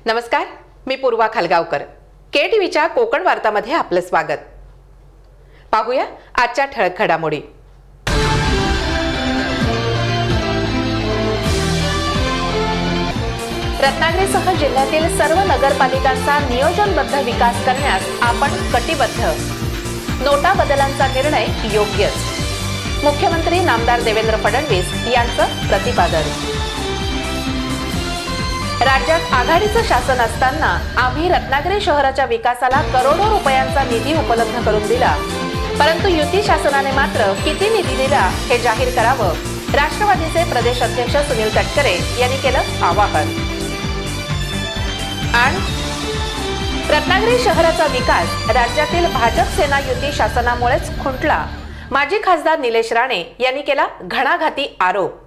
नमस्कार, मी पूर्वा खालगावकर. KTVच्या कोकण वार्तामध्ये आपलं स्वागत. पाहूया आजच्या ठळक घडामोडी. रत्नागिरीसह जिल्ह्यातील सर्व नगरपालिकांचा नियोजनबद्ध विकास करण्यास आपण कटिबद्ध. नोटा बदलांचा निर्णय योग्यच. मुख्यमंत्री नामदार देवेंद्र फडणवीस यांचं प्रतिपादन. राज्यात आघाडीचं शासन असताना आम्ही रत्नागिरी शहराच्या विकासाला करोडो रुपयांचा निधी उपलब्ध करून दिला, परंतु युती शासनाने मात्र किती निधी दिला हे जाहीर करावं, राष्ट्रवादीचे प्रदेश अध्यक्ष सुनील तटकरे यांनी केलं आवाहन. आणि रत्नागिरी शहराचा विकास राज्यातील भाजप सेना युती शासनामुळेच खुंटला, माजी खासदार निलेश राणे यांनी केला घणाघाती आरोप.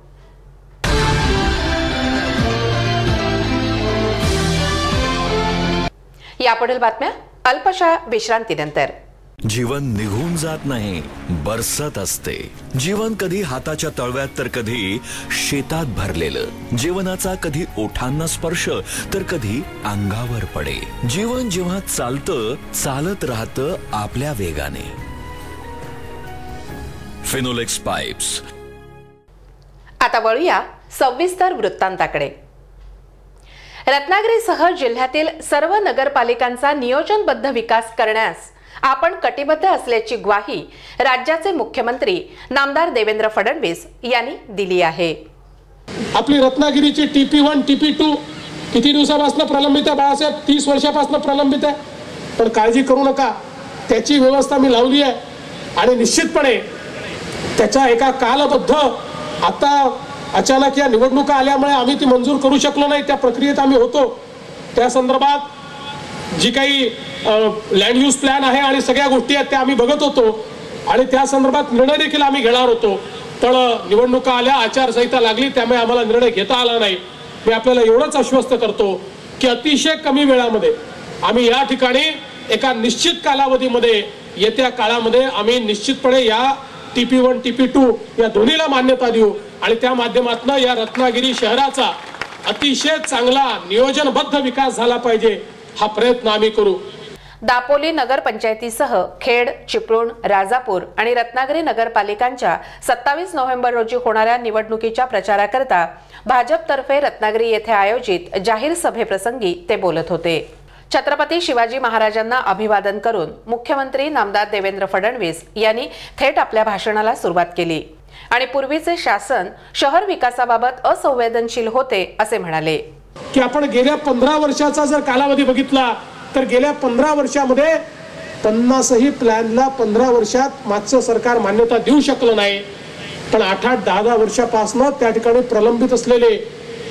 यापुढील बातम्या अल्पशा विश्रांतीनंतर. जीवन निघून जात नाही, बरसत असते. जीवन कधी हाताच्या तळव्यात तर कधी शेतात भरलेलं. जीवनाचा कधी ओठांना स्पर्श तर कधी अंगावर पडे. जीवन जेव्हा चालतं, चालत राहतं आपल्या वेगाने. फिनोलेक्स पाइप्स. आता वळूया सविस्तर वृत्तांताकडे. रत्नागिरीसह जिल्ह्यातील सर्व नगरपालिकांचा नियोजनबद्ध विकास करण्यास आपण कटिबद्ध असल्याची ग्वाही राज्याचे मुख्यमंत्री नामदार देवेंद्र फडणवीस यांनी दिली आहे. आपली रत्नागिरीची TP1 TP2 किती दिवसापासून प्रलंबित आहे बाळासाहेब? 30 वर्षापासून प्रलंबित आहे. पण काळजी करू नका, त्याची व्यवस्था मी लावली आहे आणि निश्चितपणे त्याचा एका कालबद्ध, आता अचानक या निवडणुका आल्यामुळे आम्ही ती मंजूर करू शकलो नाही, त्या प्रक्रियेत आम्ही होतो. त्या संदर्भात जी काही लँड यूज प्लॅन आहे आणि सगळ्या गोष्टी आहेत त्या आम्ही बघत होतो आणि त्या संदर्भात निर्णय देखील आम्ही घेणार होतो. पण निवडणुका आल्या, आचारसंहिता लागली, त्यामुळे आम्हाला निर्णय घेता आला नाही. मी आपल्याला एवढंच आश्वस्त करतो की अतिशय कमी वेळामध्ये आम्ही या ठिकाणी एका निश्चित कालावधीमध्ये, येत्या काळामध्ये आम्ही निश्चितपणे या TP1 TP2 या दोन्हीला मान्यता देऊ आणि त्या माध्यमातून या रत्नागिरी शहराचा अतिशय चांगला नियोजनबद्ध विकास झाला पाहिजे, हा प्रयत्न आम्ही करू. दापोली नगरपंचायतीसह खेड, चिपळूण, राजापूर आणि रत्नागिरी नगरपालिकांच्या 27 नोव्हेंबर रोजी होणाऱ्या निवडणुकीच्या प्रचाराकरता भाजपतर्फे रत्नागिरी येथे आयोजित जाहीर सभेप्रसंगी ते बोलत होते. छत्रपती शिवाजी महाराजांना अभिवादन करून मुख्यमंत्री नामदार देवेंद्र फडणवीस यांनी थेट आपल्या भाषणाला सुरुवात केली आणि पूर्वीचे शासन शहर विकासाबाबत असंवेदनशील होते असे म्हणाले. की आपण गेल्या 15 वर्षाचा जर कालावधी बघितला तर गेल्या 15 वर्षामध्ये 50ही प्लॅनला 15 वर्षात मागचं सरकार मान्यता देऊ शकलं नाही. पण 8-10 वर्षापासून त्या ठिकाणी प्रलंबित असलेले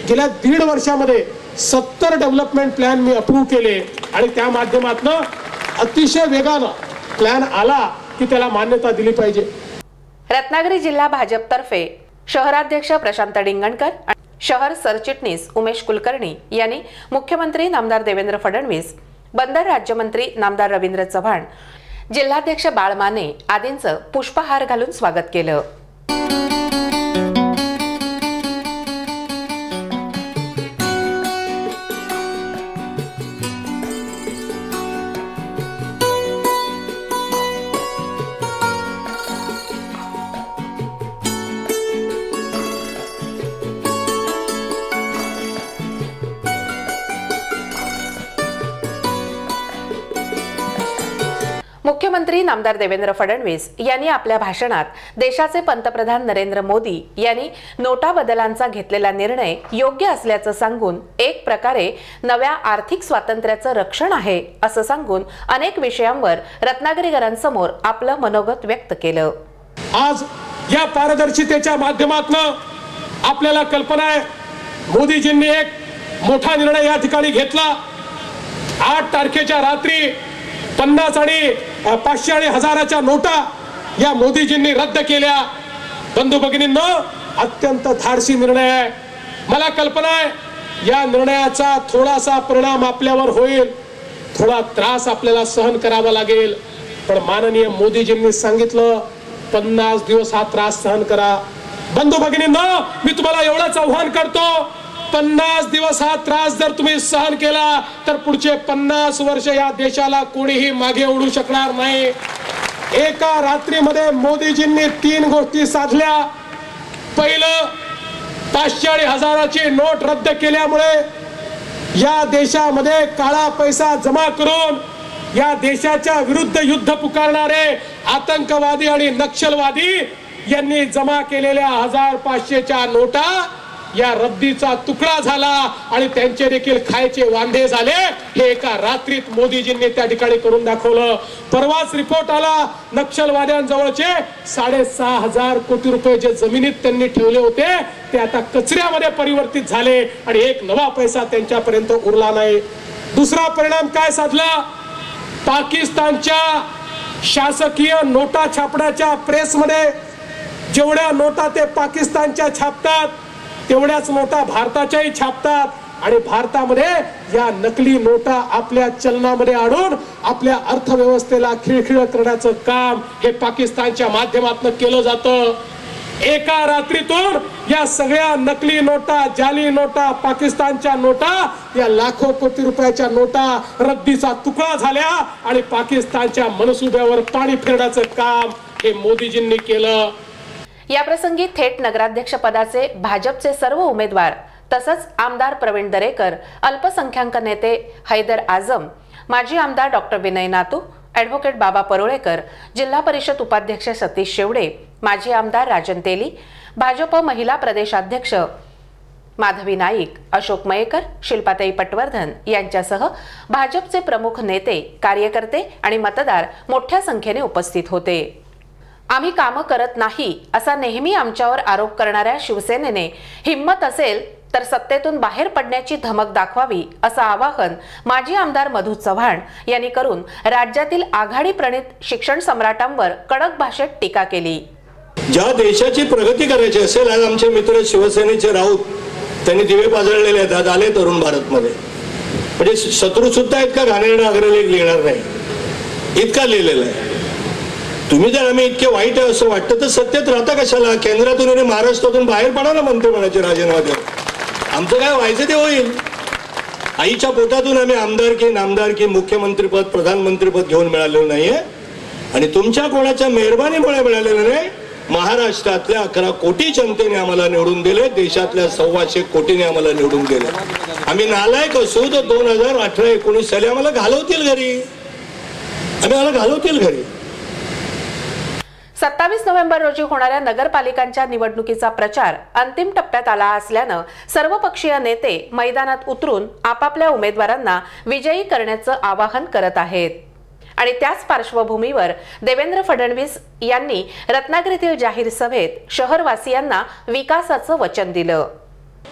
गेल्या 1.5 वर्षामध्ये 70 डेव्हलपमेंट प्लॅन मी अप्रूव्ह केले आणि त्या माध्यमातून अतिशय वेगानं प्लॅन आला की त्याला मान्यता दिली पाहिजे. रत्नागिरी जिल्हा भाजपतर्फे शहराध्यक्ष प्रशांत डिंगणकर, शहर सरचिटणीस उमेश कुलकर्णी यांनी मुख्यमंत्री नामदार देवेंद्र फडणवीस, बंदर राज्यमंत्री नामदार रवींद्र चव्हाण, जिल्हाध्यक्ष बाळ माने आदींचं पुष्पहार घालून स्वागत केलं. मुख्यमंत्री नामदार देवेंद्र फडणवीस यांनी आपल्या भाषणात देशाचे पंतप्रधान नरेंद्र मोदी यांनी नोटा बदलांचा घेतलेला निर्णय योग्य असल्याचं सांगून एक प्रकारे नव्या आर्थिक स्वातंत्र्याचं रक्षण आहे असं सांगून अनेक विषयांवर रत्नागिरीकरांसमोर आपलं मनोगत व्यक्त केलं। आज या पारदर्शितेच्या माध्यमातून आपल्याला कल्पना आहे, मोदीजींनी एक मोठा निर्णय या ठिकाणी घेतला। 8 तारखेच्या रात्री 50 आणि 500 आणि 1000च्या नोटा या मोदीजींनी रद्द केल्या। बंधू भगिनींनो, अत्यंत धाडसी निर्णय आहे। मला कल्पना आहे या निर्णयाचा थोडासा परिणाम आपल्यावर होईल, थोडा त्रास आपल्याला सहन करावा लागेल, पण माननीय मोदीजींनी सांगितलं 50 दिवस हा त्रास सहन करा। बंधू भगिनींनो, मी तुम्हाला एवढंच आव्हान करतो, 50 दिवस हा त्रास जर तुम्ही सहन केला तर पुढचे 50 वर्ष या देशाला कोणीही मागे ओढू शकणार नाही। एका रात्रीमध्ये मोदीजींनी 3 गोष्टी साधल्या। पहिलं, 500 आणि 1000ची नोट रद्द केल्यामुळे या देशामध्ये काळा पैसा जमा करून या देशाच्या विरुद्ध युद्ध पुकारणारे आतंकवादी आणि नक्षलवादी यांनी जमा केलेल्या 1500च्या नोटा या रद्दीचा तुकडा झाला आणि त्यांचे देखील खायचे वांदे झाले। हे एका रात्रीत मोदीजींनी त्या ठिकाणी करून दाखवलं। परवाच रिपोर्ट आला, नक्षलवाद्यांजवळचे 6500 कोटी रुपये जे जमिनीत त्यांनी ठेवले होते ते आता कचऱ्यामध्ये परिवर्तित झाले आणि एक नवा पैसा त्यांच्यापर्यंत उरला नाही। दुसरा परिणाम काय साधला? पाकिस्तानच्या शासकीय नोटा छापण्याच्या प्रेसमध्ये जेवढ्या नोटा ते पाकिस्तानच्या छापतात तेवढ्याच नोटा भारताच्याही छापतात आणि भारतामध्ये या नकली नोटा आपल्या चलनामध्ये आणून आपल्या अर्थव्यवस्थेला खिळखिळ करण्याचं काम हे पाकिस्तानच्या माध्यमातून केलं जातं। एका रात्रीतून या सगळ्या नकली नोटा, जाली नोटा, पाकिस्तानच्या नोटा, या लाखो कोटी रुपयाच्या नोटा रद्दीचा तुकडा झाल्या आणि पाकिस्तानच्या मनसुब्यावर पाणी फिरण्याचं काम हे मोदीजींनी केलं। या प्रसंगी थेट नगराध्यक्ष पदाचे भाजपचे सर्व उमेदवार तसंच आमदार प्रवीण दरेकर, अल्पसंख्याक नेते हैदर आझम, माजी आमदार डॉक्टर विनय नातू, ॲडव्होकेट बाबा परोळेकर, जिल्हा परिषद उपाध्यक्ष सतीश शेवडे, माजी आमदार राजन तेली, भाजप महिला प्रदेशाध्यक्ष माधवी नाईक, अशोक मयेकर, शिल्पाताई पटवर्धन यांच्यासह भाजपचे प्रमुख नेते, कार्यकर्ते आणि मतदार मोठ्या संख्येने उपस्थित होते। आम्ही कामं करत नाही असा नेहमी आमच्यावर आरोप करणाऱ्या शिवसेनेने हिम्मत असेल तर सत्तेतून बाहेर पडण्याची धमक दाखवावी असं आवाहन माजी आमदार मधू चव्हाण यांनी करून राज्यातील आघाडी प्रणित शिक्षण सम्राटांवर कडक भाषेत टीका केली। ज्या देशाची प्रगती करायची असेल, आज आमचे मित्र शिवसेनेचे राऊत त्यांनी दिवे पाजळलेले आहेत, आले तरुण भारतमध्ये, म्हणजे शत्रू सुद्धा इतका घाणेरडा अग्रलेख लिहिणार नाही इतका लिहिलेला आहे। तुम्ही जर आम्ही इतके वाईट आहे असं वाटतं तर सत्तेत राहता कशाला? केंद्रातून आणि महाराष्ट्रातून बाहेर पडा ना मंत्रिमंडळाचे राजीनामा देऊन। आमचं काय व्हायचं ते होईल। आईच्या पोटातून आम्ही आमदारकी, नामदारकी, मुख्यमंत्रीपद, प्रधानमंत्रीपद घेऊन मिळालेलं नाहीये आणि तुमच्या कोणाच्या मेहरबानीमुळे मिळालेलं नाही। महाराष्ट्रातल्या 11 कोटी जनतेने आम्हाला निवडून दिले, देशातल्या 125 कोटीने आम्हाला निवडून दिले। आम्ही नालायक असू तर 2018-19 साली आम्हाला घालवतील घरी, आम्हाला घालवतील घरी। 27 नोव्हेंबर रोजी होणाऱ्या नगरपालिकांच्या निवडणुकीचा प्रचार अंतिम टप्प्यात आला असल्यानं सर्वपक्षीय नेते मैदानात उतरून आपापल्या उमेदवारांना विजयी करण्याचं आवाहन करत आहेत आणि त्याच पार्श्वभूमीवर देवेंद्र फडणवीस यांनी रत्नागिरीतील जाहीर सभेत शहरवासियांना विकासाचं वचन दिलं।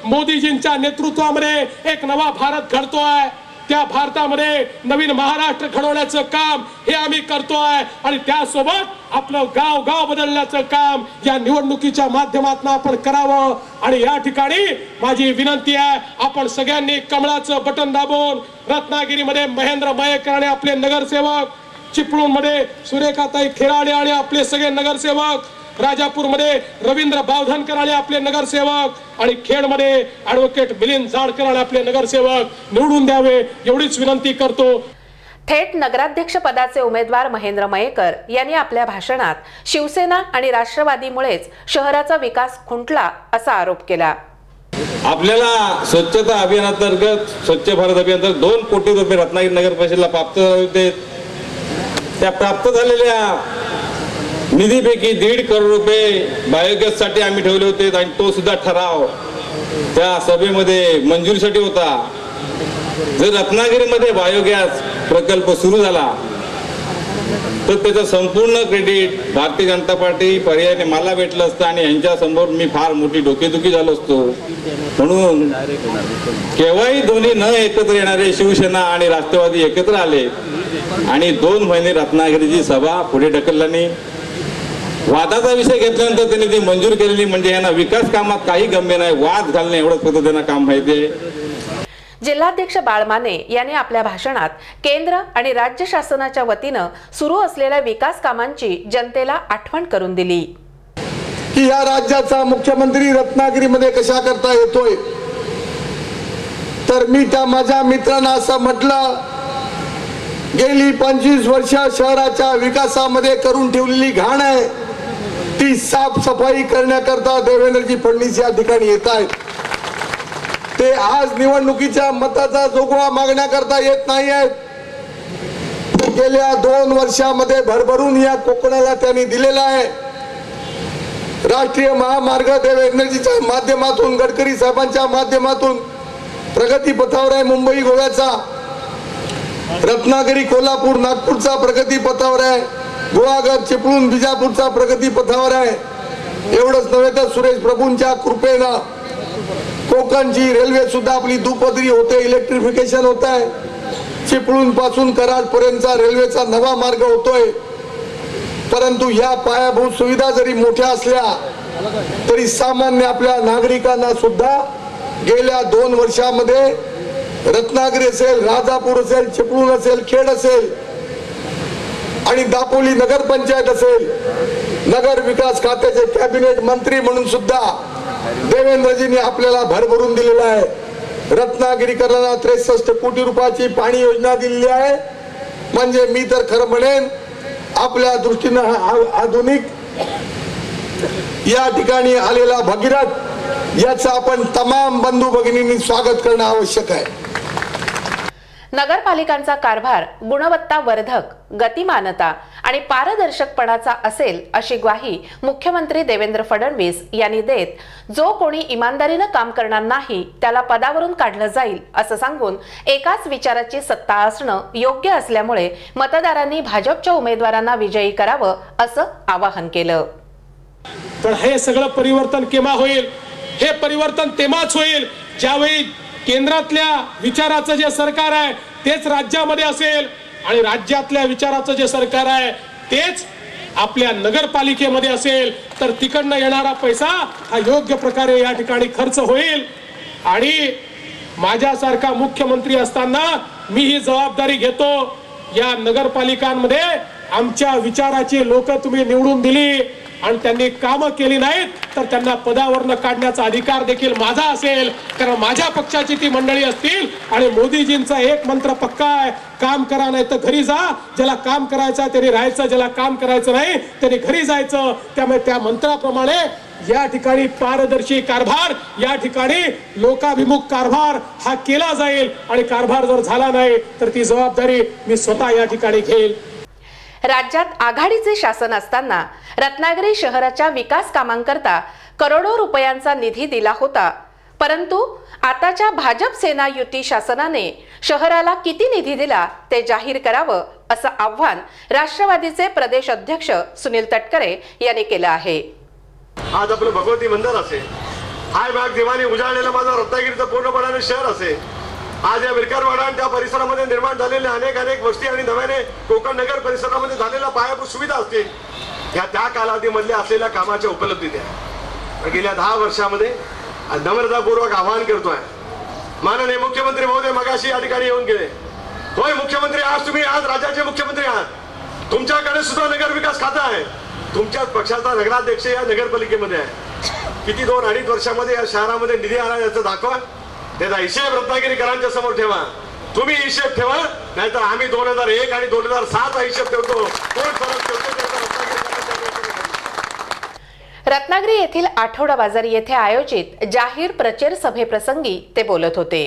मोदीजींच्या नेतृत्वामध्ये एक नवा भारत घडतोय, त्या भारतामध्ये नवीन महाराष्ट्र घडवण्याचं काम हे आम्ही करतोय आणि त्यासोबत आपलं गाव गाव बदलण्याचं काम या निवडणुकीच्या माध्यमातून आपण करावं। आणि या ठिकाणी माझी विनंती आहे, आपण सगळ्यांनी कमळाचं बटन दाबून रत्नागिरीमध्ये महेंद्र मयेकर आणि आपले नगरसेवक, चिपळूणमध्ये सुरेखाताई खेराडे आणि आपले सगळे नगरसेवक, राजापूरमध्ये रवींद्र बावधनकर आणि आपले नगरसेवक आणि खेडमध्ये ॲडव्होकेट मिलिंद जाडकर आणि आपले नगरसेवक निवडून द्यावे एवढीच विनंती करतो। थेट नगराध्यक्ष पदाचे उमेदवार महेंद्र मयेकर यांनी आपल्या भाषणात शिवसेना आणि राष्ट्रवादीमुळेच शहराचा विकास खुंटला असा आरोप केला। आपल्याला स्वच्छता अभियानांतर्गत, स्वच्छ भारत अभियानांतर्गत 2 कोटी रुपये रत्नागिरी नगर परिषदेला प्राप्त होते। त्या प्राप्त झालेल्या निधीपैकी 1.5 करोड रुपये बायोगॅससाठी आम्ही ठेवले होते आणि तो सुद्धा ठराव त्या सभेमध्ये मंजुरीसाठी होता। जर रत्नागिरीमध्ये बायोगॅस प्रकल्प सुरू झाला तर त्याचं संपूर्ण क्रेडिट भारतीय जनता पार्टी पर्यायाने मला भेटलं असतं आणि यांच्या समोर मी फार मोठी डोकेदुखी झालो असतो। म्हणून केव्हाही दोन्ही न एकत्र येणारे शिवसेना आणि राष्ट्रवादी एकत्र आले आणि 2 महिने रत्नागिरीची सभा पुढे ढकलल्याने वादाचा विषय घेतल्यानंतर त्यांनी ती मंजूर केलेली म्हणजे यांना विकास कामात काही गम्य नाही, वाद घालणे एवढंच फक्त त्यांना काम माहिती आहे। जिल्हाध्यक्ष बाळमाने यांनी आपल्या भाषणात केंद्र आणि राज्य शासनाच्या वतीनं सुरू असलेल्या विकास कामांची जनतेला आठवण करून दिली की या राज्याचा मुख्यमंत्री रत्नागिरीमध्ये कशा करता येतोय। तर मी त्या माझ्या मित्रांना असं म्हटलं, गेली 25 वर्ष शहराच्या विकासामध्ये करून ठेवलेली घाण आहे ती साफसफाई करण्याकरता देवेंद्रजी फडणवीस या ठिकाणी येत आहेत। ते आज निवडणुकीच्या मताचा जोगवा मागण्याकरता येत नाही आहेत। गेल्या 2 वर्षामध्ये भरभरून या कोकणाला त्यांनी दिलेला आहे। राष्ट्रीय महामार्ग देवेंद्रजीच्या माध्यमातून, गडकरी साहेबांच्या माध्यमातून प्रगती पथावर आहे। मुंबई गोव्याचा, रत्नागिरी कोल्हापूर नागपूरचा प्रगती पथावर आहे। गुहागर चिपळूण बिजापूरचा प्रगती पथावर आहे। एवढंच नव्हे तर सुरेश प्रभूंच्या कृपेनं कोकणची रेल्वे सुद्धा आपली दुपदरी होते, इलेक्ट्रिफिकेशन होत आहे। चिपळूण पासून कराड पर्यंतचा रेल्वेचा नवा मार्ग होतोय। परंतु या पायाभूत सुविधा जरी मोठ्या असल्या तरी सामान्य आपल्या नागरिकांना सुद्धा गेल्या 2 वर्षामध्ये रत्नागिरी असेल, राजापूर असेल, चिपळूण असेल, खेड असेल आणि दापोली नगरपंचायत असेल, नगर विकास खात्याचे कॅबिनेट मंत्री म्हणून सुद्धा देवेंद्रजींनी आपल्याला भरभरून दिलेला आहे। रत्नागिरीकरांना 63 कोटी रुपयाची पाणी योजना दिलेली आहे। म्हणजे मी तर खरं म्हणेन आपल्या दृष्टीनं आधुनिक या ठिकाणी आलेला भगीरथ याचं आपण तमाम बंधू भगिनींनी स्वागत करणं आवश्यक आहे। नगरपालिकांचा कारभार गुणवत्तावर्धक, गतिमानता आणि पारदर्शकपणाचा असेल अशी ग्वाही मुख्यमंत्री देवेंद्र फडणवीस यांनी देत, जो कोणी इमानदारीनं काम करणार नाही त्याला पदावरून काढलं जाईल असं सांगून एकाच विचाराची सत्ता असणं योग्य असल्यामुळे मतदारांनी भाजपच्या उमेदवारांना विजयी करावं असं आवाहन केलं। पण हे सगळं परिवर्तन केव्हा होईल? हे परिवर्तन तेव्हाच होईल ज्यावेळी केंद्रातल्या विचाराचं जे सरकार आहे तेच राज्यामध्ये असेल आणि राज्यातल्या विचाराचं जे सरकार आहे तेच आपल्या नगरपालिकेमध्ये असेल तर तिकडनं येणारा पैसा हा योग्य प्रकारे या ठिकाणी खर्च होईल। आणि माझ्यासारखा मुख्यमंत्री असताना मी ही जबाबदारी घेतो। या नगरपालिकांमध्ये आमच्या विचाराची लोक तुम्ही निवडून दिली आणि त्यांनी कामं केली नाहीत तर त्यांना पदावरनं काढण्याचा अधिकार देखील माझा असेल, कारण माझ्या पक्षाची ती मंडळी असतील आणि मोदीजींचा एक मंत्र पक्का आहे, काम करा नाही तर घरी जा। ज्याला काम करायचं त्यांनी राहायचं, ज्याला काम करायचं नाही त्यांनी घरी जायचं। त्यामुळे त्या मंत्राप्रमाणे या ठिकाणी पारदर्शी कारभार, या ठिकाणी लोकाभिमुख कारभार हा केला जाईल आणि कारभार जर झाला नाही तर ती जबाबदारी मी स्वतः या ठिकाणी घेईल। राज्यात आघाडीचे शासन असताना रत्नागिरी शहराच्या विकास कामांकरता करोडो रुपयांचा निधी दिला होता, परंतु आताच्या भाजप सेना युती शासनाने शहराला किती निधी दिला ते जाहीर करावं असं आव्हान राष्ट्रवादीचे प्रदेश अध्यक्ष सुनील तटकरे यांनी केलं आहे। आज आपलं भगवती मंदिर असेल, हाय भाग देवाने उजाळलेलं माझं रत्नागिरीचं पूर्णपणाने शहर असेल, आज या विरकारवाडा आणि त्या परिसरामध्ये निर्माण झालेल्या अनेक गोष्टी आणि नव्याने कोकण नगर परिसरामध्ये झालेल्या पायाभूत सुविधा असतील, या त्या कालावधीमधल्या असलेल्या कामाच्या उपलब्धीत गेल्या 10 वर्षामध्ये नम्रतापूर्वक आवाहन करतोय। माननीय मुख्यमंत्री महोदय मगाशी या ठिकाणी येऊन गेले। होय मुख्यमंत्री, तुम्ही आज राज्याचे मुख्यमंत्री आहात, तुमच्याकडे सुद्धा नगर विकास खातं आहे, तुमच्याच पक्षाचा नगराध्यक्ष या नगरपालिकेमध्ये आहे। किती 2-2.5 वर्षामध्ये या शहरामध्ये निधी आला याचं दाखवा, त्याचा हिशेब रत्नागिरीकरांच्या समोर ठेवा। तुम्ही हिशेब ठेवा, नाहीतर आम्ही 2001 आणि 2007 हिशेब ठेवतो। कोण फरक ठेवतो? रत्नागिरी येथील आठवडा बाजार येथे आयोजित जाहीर प्रचार सभेप्रसंगी ते बोलत होते।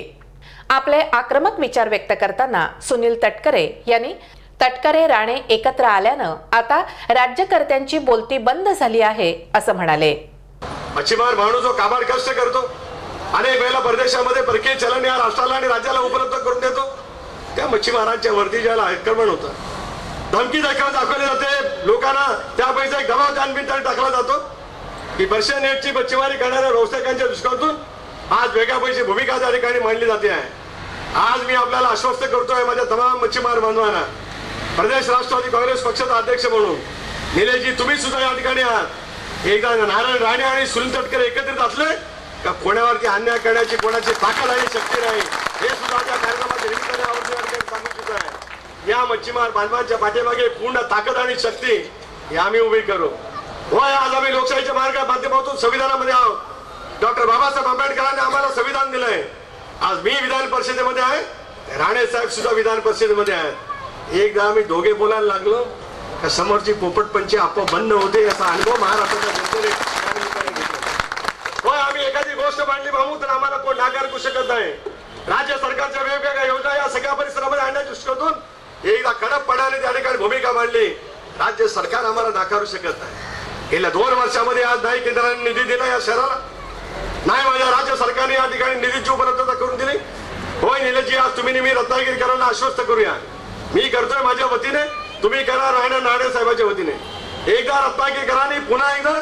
आपले आक्रमक विचार व्यक्त करताना सुनील तटकरे यांनी तटकरे राणे एकत्र आल्यानं आता राज्यकर्त्यांची बोलती बंद झाली आहे असं म्हणाले. मच्छीमार माणूस जो काबाड कष्ट करतो, अनेक वेळेला परदेशामध्ये परकीय चलन या राष्ट्राला आणि राज्याला उपलब्ध करून देतो, त्या मच्छीमारांच्या वरती ज्याला आक्रमण होतं, धमकी दाखवली जाते, लोकांना त्यापैकी एक दबाव जाणबिंताने टाकला जातो की पर्शियन नेटची मच्छीमारी करणाऱ्या व्यावसायिकांच्या दृष्टिकोनातून आज वेगळ्या पैसे भूमिका त्या ठिकाणी मांडली जाते आहे. आज मी आपल्याला आश्वस्त करतोय माझ्या तमाम मच्छीमार बांधवांना, प्रदेश राष्ट्रवादी काँग्रेस पक्षाचा अध्यक्ष म्हणून निलेशजी तुम्ही सुद्धा या ठिकाणी आहात. एकदा नारायण राणे आणि सुनील तटकरे एकत्रित असले का कोणावरती अन्याय करण्याची कोणाची ताकद आणि शक्ती नाही, हे सुद्धा त्या कार्यक्रमाच्या निमित्ताने आवर्जून सांगू इच्छितो आहे. या मच्छीमार बांधवांच्या पाठीमागे पूर्ण ताकद आणि शक्ती हे आम्ही उभी करू. होय, आज आम्ही लोकशाहीच्या माध्यमातून संविधानामध्ये आहोत. डॉक्टर बाबासाहेब आंबेडकरांनी आम्हाला संविधान दिलंय. आज मी विधान परिषदेमध्ये आहे, राणे साहेब सुद्धा विधान परिषदेमध्ये आहेत. एकदा आम्ही दोघे बोलायला लागलो का समोरची पोपटपंची आपोआप बंद होते, याचा अनुभव महाराष्ट्राच्या जनतेने घेतला. होय, आम्ही एखादी गोष्ट मांडली भाऊ तर आम्हाला कोण नाकारू शकत नाही. राज्य सरकारच्या वेगवेगळ्या योजना या सगळ्या परिसरामध्ये आणण्याच्या दृष्टीकोनातून एकदा कडकपणाने त्या ठिकाणी भूमिका मांडली. राज्य सरकार आम्हाला नाकारू शकत नाही. गेल्या 2 वर्षामध्ये आज नाही केंद्राने निधी दिला या शहराला, नाही माझ्या राज्य सरकारने या ठिकाणी निधीची उपलब्धता करून दिली. होय निलेशजी, आज तुम्ही नेहमी रत्नागिरीकरांना आश्वस्त करूया. मी करतोय माझ्या वतीने, तुम्ही करा राणे साहेबांच्या वतीने. एकदा रत्नागिरीकरांनी पुन्हा एकदा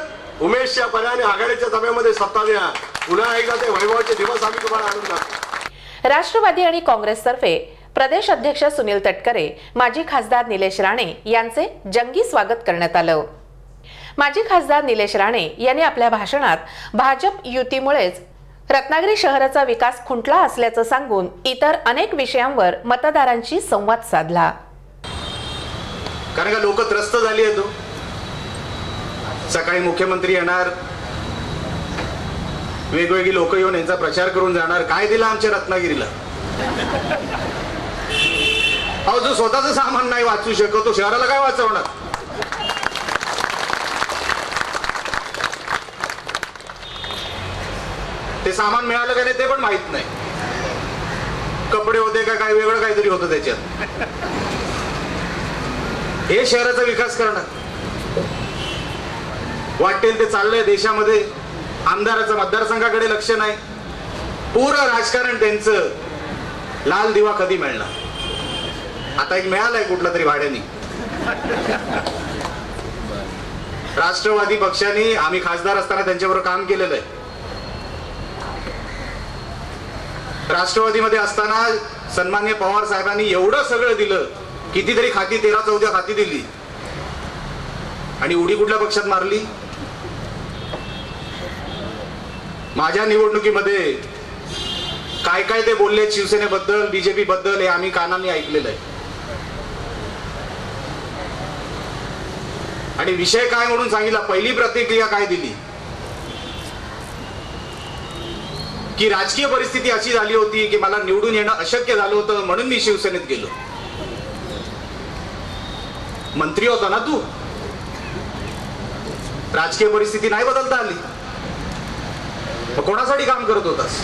उमेशच्या पर्यायाने आघाडीच्या ताब्यामध्ये सत्ता द्या. पुन्हा एकदा ते वैभवाचे दिवस आम्ही तुम्हाला आणून दाखवू. राष्ट्रवादी आणि काँग्रेसतर्फे प्रदेश अध्यक्ष सुनील तटकरे, माजी खासदार निलेश राणे यांचे जंगी स्वागत करण्यात आलं. माजी खासदार निलेश राणे यांनी आपल्या भाषणात भाजप युतीमुळेच रत्नागिरी शहराचा विकास खुंटला असल्याचं सांगून इतर अनेक विषयांवर मतदारांशी संवाद साधला. कारण का लोक त्रस्त झाली आहेत. सकाळी मुख्यमंत्री येणार, वेगवेगळी लोक येऊन यांचा प्रचार करून जाणार. काय दिला आमच्या रत्नागिरीला? अहो, जो स्वतःचं सामान नाही वाचू शकतो तो शहराला काय वाचवणार? ते सामान मिळालं का नाही ते पण माहित नाही. कपडे होते का काय वेगळं काहीतरी होतं त्याच्यात. हे शहराचा विकास करणार वाटेल ते चाललंय देशामध्ये. आमदाराचं मतदारसंघाकडे लक्ष नाही. पूर्ण राजकारण त्यांचं लाल दिवा कधी मिळणार? आता एक मिळालाय कुठला तरी भाड्याने. राष्ट्रवादी पक्षाने आम्ही खासदार असताना त्यांच्याबरोबर काम केलेलं आहे. राष्ट्रवादीमध्ये असताना सन्माननीय पवार साहेबांनी एवढं सगळं दिलं, कितीतरी खाती 13-14 खाती दिली, आणि उडी कुठल्या पक्षात मारली? माझ्या निवडणुकीमध्ये काय काय ते बोलले शिवसेनेबद्दल, बीजेपी बद्दल, हे आम्ही कानांनी ऐकलेलं आहे. आणि विषय काय म्हणून सांगितला, पहिली प्रतिक्रिया काय दिली की राजकीय परिस्थिती अशी झाली होती की मला निवडून येणं अशक्य झालं होतं, म्हणून मी शिवसेनेत गेलो. मंत्री होता ना तू, राजकीय परिस्थिती नाही बदलता आली, कोणासाठी काम करत होतास?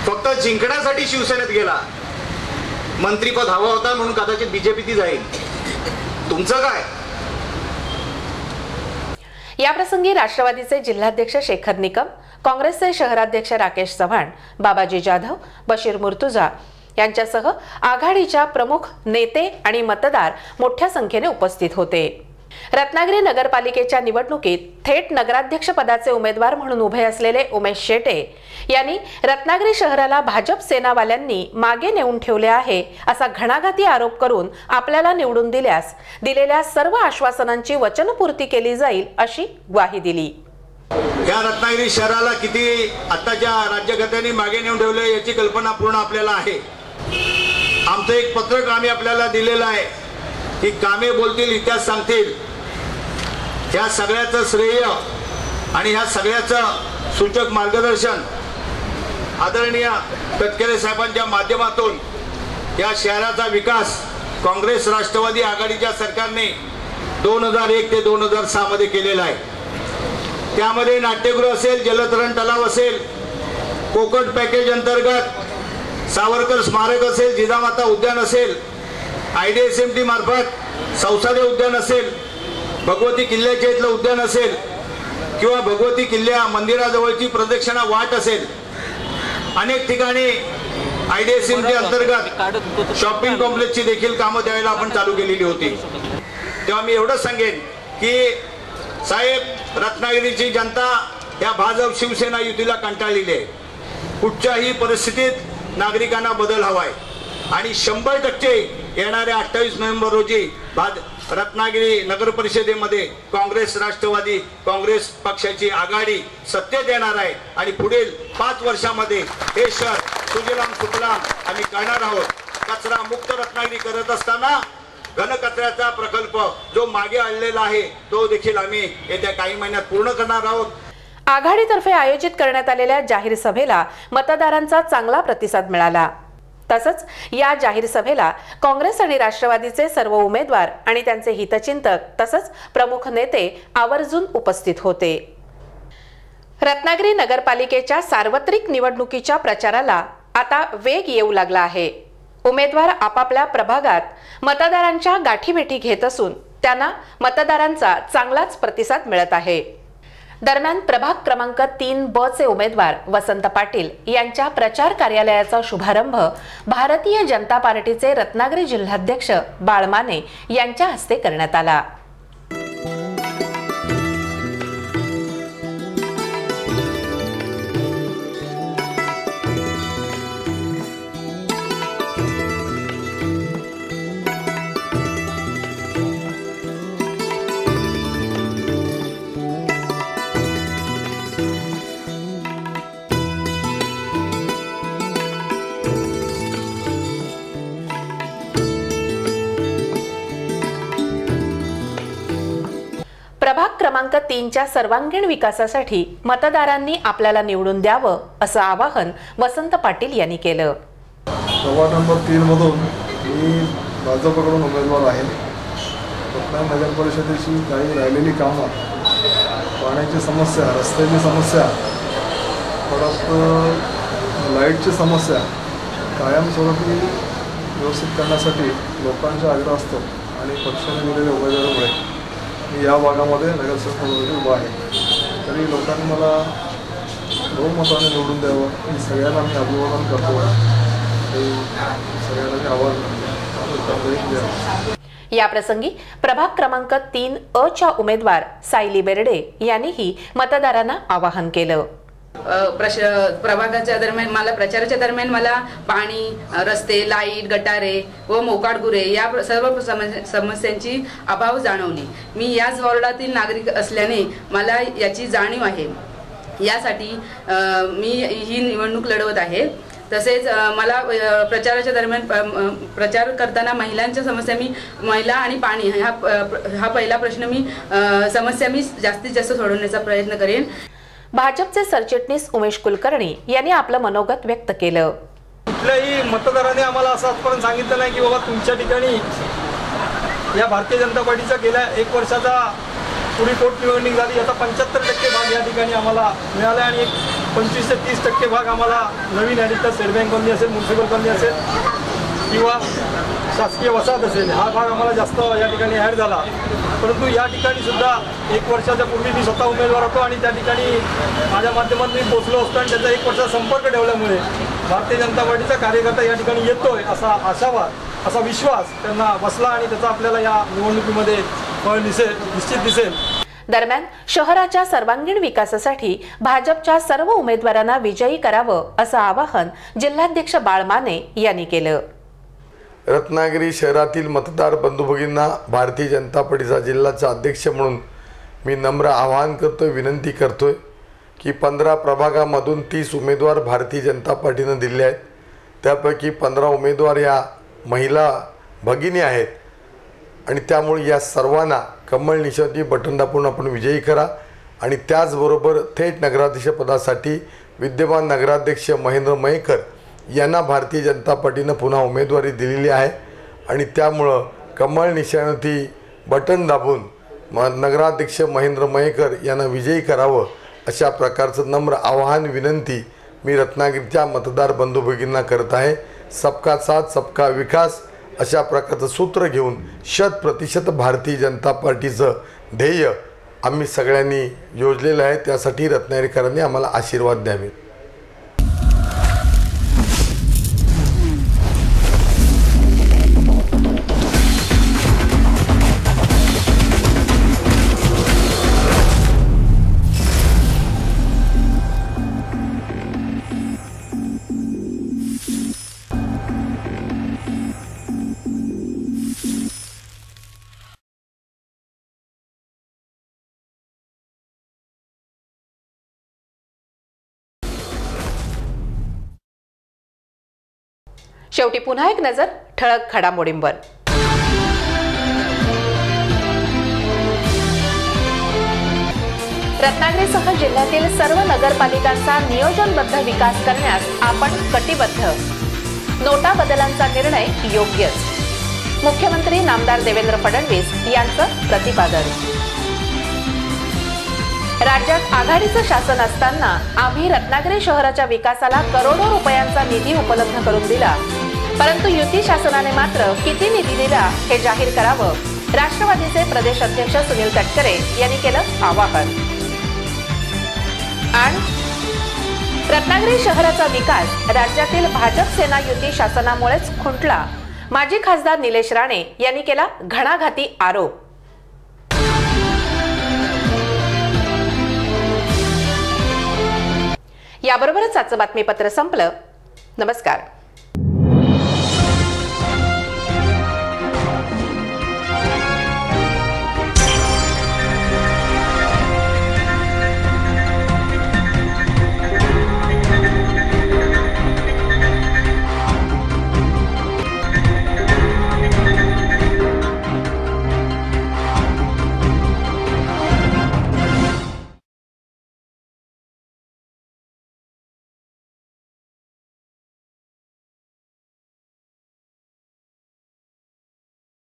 फक्त जिंकण्यासाठी शिवसेनेत गेला. मंत्रीपद हवं होता म्हणून कदाचित बीजेपीत जाईल. तुमचं काय? याप्रसंगी राष्ट्रवादीचे जिल्हाध्यक्ष शेखर निकम, काँग्रेसचे शहराध्यक्ष राकेश चव्हाण, बाबाजी जाधव, बशीर मुर्तुजा यांच्यासह आघाडीच्या प्रमुख नेते आणि मतदार मोठ्या संख्येने उपस्थित होते. रत्नागिरी नगरपालिकेच्या निवडणुकीत थेट नगराध्यक्ष पदाचे उमेदवार म्हणून उभे असलेले उमेश शेटे यांनी रत्नागिरी शहराला भाजप सेनावाल्यांनी मागे नेऊन ठेवले आहे असा घणाघाती आरोप करून आपल्याला निवडून दिल्यास दिलेल्या सर्व आश्वासनांची वचनपूर्ती केली जाईल अशी ग्वाही दिली. या रत्नागिरी शहराला किती आताच्या राज्यकर्त्यांनी मागे नेऊन ठेवले याची कल्पना पूर्ण आपल्याला आहे. आमचं एक पत्रक आम्ही आपल्याला दिलेलं आहे की कामे बोलतील, इतिहास सांगतील. ह्या सगळ्याचं श्रेय आणि ह्या सगळ्याचं सूचक मार्गदर्शन आदरणीय तटकरे साहेबांच्या माध्यमातून या शहराचा विकास काँग्रेस राष्ट्रवादी आघाडीच्या सरकारने 2001 ते 2006 मध्ये केलेला आहे. त्यामध्ये नाट्यगृह असेल, जलतरण तलाव असेल, कोकण पॅकेज अंतर्गत सावरकर स्मारक असेल, जिजामाता उद्यान असेल, IDSMT मार्फत संसादे उद्यान असेल, भगवती किल्ल्याच्या इथलं उद्यान असेल किंवा भगवती किल्ल्या मंदिराजवळची प्रदक्षिणा वाट असेल, अनेक ठिकाणी IDSMT अंतर्गत शॉपिंग कॉम्प्लेक्सची देखील कामं त्यावेळेला आपण चालू केलेली होती. तेव्हा मी एवढंच सांगेन की साहेब, रत्नागिरीची जनता या भाजप शिवसेना युतीला कंटाळलेली आहे. कुठच्याही परिस्थितीत नागरिकांना बदल हवाय आणि 100% येणाऱ्या 28 नोव्हेंबर रोजी रत्नागिरी नगर परिषदेमध्ये काँग्रेस राष्ट्रवादी काँग्रेस पक्षाची आघाडी सत्तेत येणार आहे आणि पुढील 5 वर्षामध्ये हे शहर सुजलाम सुफलाम आम्ही करणार आहोत. कचरा मुक्त रत्नागिरी करत असताना घनकचऱ्याचा प्रकल्प जो मागे आणलेला आहे तो देखील आम्ही येत्या काही महिन्यात पूर्ण करणार आहोत. आघाडीतर्फे आयोजित करण्यात आलेल्या जाहीर सभेला मतदारांचा चांगला प्रतिसाद मिळाला. तसंच या जाहीर सभेला काँग्रेस आणि राष्ट्रवादीचे सर्व उमेदवार आणि त्यांचे हितचिंतक तसंच प्रमुख नेते आवर्जून उपस्थित होते. रत्नागिरी नगरपालिकेच्या सार्वत्रिक निवडणुकीच्या प्रचाराला आता वेग येऊ लागला आहे. उमेदवार आपापल्या प्रभागात मतदारांच्या गाठीभेटी घेत असून त्यांना मतदारांचा चांगलाच प्रतिसाद मिळत आहे. दरम्यान प्रभाग क्रमांक 3B चे उमेदवार वसंत पाटील यांच्या प्रचार कार्यालयाचा शुभारंभ भारतीय जनता पार्टीचे रत्नागिरी जिल्हाध्यक्ष बाळ माने यांच्या हस्ते करण्यात आला. प्रभाग क्रमांक 3च्या सर्वांगीण विकासासाठी मतदारांनी आपल्याला निवडून द्यावं असं आवाहन वसंत पाटील यांनी केलं. प्रभाग नंबर 3 मधून मी भाजपकडून उमेदवार आहे. रत्नागिरी नगर परिषदेची काही राहिलेली कामं, पाण्याची समस्या, रस्त्याची समस्या, परत लाईटची समस्या कायमस्वरूपी व्यवस्थित करण्यासाठी लोकांचा आग्रह असतो आणि पक्षाने दिलेल्या उमेदवारामुळे मी या भागामध्ये नगरसेवक म्हणून उभा आहे. तरी लोकांनी मला बहुमताने निवडून द्यावं ही सगळ्यांना मी अभिवादन करतो. सगळ्यांना मी आवाहन करतो. या प्रसंगी प्रभाग क्रमांक 3A उमेदवार सायली बेर्डे यांनीही मतदारांना आवाहन केलं. प्रभागाच्या दरम्यान प्रचाराच्या दरम्यान मला पाणी, रस्ते, लाईट, गटारे व मोकाट गुरे या सर्व समस्यांची अभाव जाणवली. मी याच वॉर्डातील नागरिक असल्याने मला याची जाणीव आहे. यासाठी मी ही निवडणूक लढवत आहे. तसेच मला प्रचाराच्या दरम्यान प्रचार करताना महिलांच्या समस्या, महिला आणि पाणी हा पहिला प्रश्न समस्या जास्तीत जास्त सोडवण्याचा प्रयत्न करेन. भाजपचे सरचिटणीस उमेश कुलकर्णी यांनी आपलं मनोगत व्यक्त केलं. कुठल्याही मतदाराने आम्हाला असं आजपर्यंत सांगितलं नाही की बाबा तुमच्या ठिकाणी या भारतीय जनता पार्टीचा गेल्या 1 वर्षाचा पुढील पोटनिवडणूक झाली, याचा 75% भाग या ठिकाणी आम्हाला मिळाला आणि एक 25 ते 30% भाग आम्हाला नवीन ॲडिक्टर स्टेट बँक कॉलनी असेल, म्युन्सिपल कॉलनी असेल किंवा शासकीय वसाहत असेल, हा भाग आम्हाला जास्त या ठिकाणी ॲड झाला. परंतु या ठिकाणी सुद्धा 1 वर्षाच्या पूर्वी मी स्वतः उमेदवार होतो आणि त्या ठिकाणी माझ्या माध्यमातून मी पोहोचलो असतो आणि त्याचा 1 वर्षाचा संपर्क ठेवल्यामुळे भारतीय जनता पार्टीचा कार्यकर्ता या ठिकाणी येतोय असा आशावाद, असा विश्वास त्यांना बसला आणि त्याचा आपल्याला या निवडणुकीमध्ये फळ निश्चित दिसेल. दरम्यान शहराच्या सर्वांगीण विकासासाठी भाजपच्या सर्व उमेदवारांना विजयी करावं असं आवाहन जिल्हाध्यक्ष बाळ माने यांनी केलं. रत्नागिरी शहरातील मतदार बंधू भगिनींना भारतीय जनता पार्टीचा जिल्ह्याचा अध्यक्ष म्हणून मी नम्र आवाहन करतोय, विनंती करतोय की 15 प्रभागामधून 30 उमेदवार भारतीय जनता पार्टीनं दिले आहेत. त्यापैकी 15 उमेदवार या महिला भगिनी आहेत आणि त्यामुळे या सर्वांना कमळ निशाणी बटन दाबून आपण विजयी करा. आणि त्याचबरोबर थेट नगराध्यक्षपदासाठी विद्यमान नगराध्यक्ष महेंद्र मयेकर यांना भारतीय जनता पार्टीनं पुन्हा उमेदवारी दिलेली आहे आणि त्यामुळं कमळ निशाणी बटन दाबून नगराध्यक्ष महेंद्र मयेकर यांना विजयी करावं अशा प्रकारचं नम्र आवाहन, विनंती मी रत्नागिरीच्या मतदार बंधू भगिनींना करत आहे. सबका साथ सबका विकास अशा प्रकारचं सूत्र घेऊन 100% भारतीय जनता पार्टीचं ध्येय आम्ही सगळ्यांनी योजलेलं आहे. त्यासाठी रत्नागिरीकरांनी आम्हाला आशीर्वाद द्यावे. शेवटी पुन्हा एक नजर ठळक घडामोडींवर. रत्नागिरीसह जिल्ह्यातील सर्व नगरपालिकांचा नियोजनबद्ध विकास करण्यास आपण कटिबद्ध. नोटा बदलांचा निर्णय योग्यच. मुख्यमंत्री नामदार देवेंद्र फडणवीस यांचं प्रतिपादन. राज्यात आघाडीचं शासन असताना आम्ही रत्नागिरी शहराच्या विकासाला करोडो रुपयांचा निधी उपलब्ध करून दिला, परंतु युती शासनाने मात्र किती निधी दिला हे जाहीर करावं, राष्ट्रवादीचे प्रदेश अध्यक्ष सुनील तटकरे यांनी केलं आवाहन. आणि रत्नागिरी शहराचा विकास राज्यातील भाजप सेना युती शासनामुळेच खुंटला, माजी खासदार निलेश राणे यांनी केला घणाघाती आरोप. याबरोबरच आजचं बातमीपत्र संपलं. नमस्कार.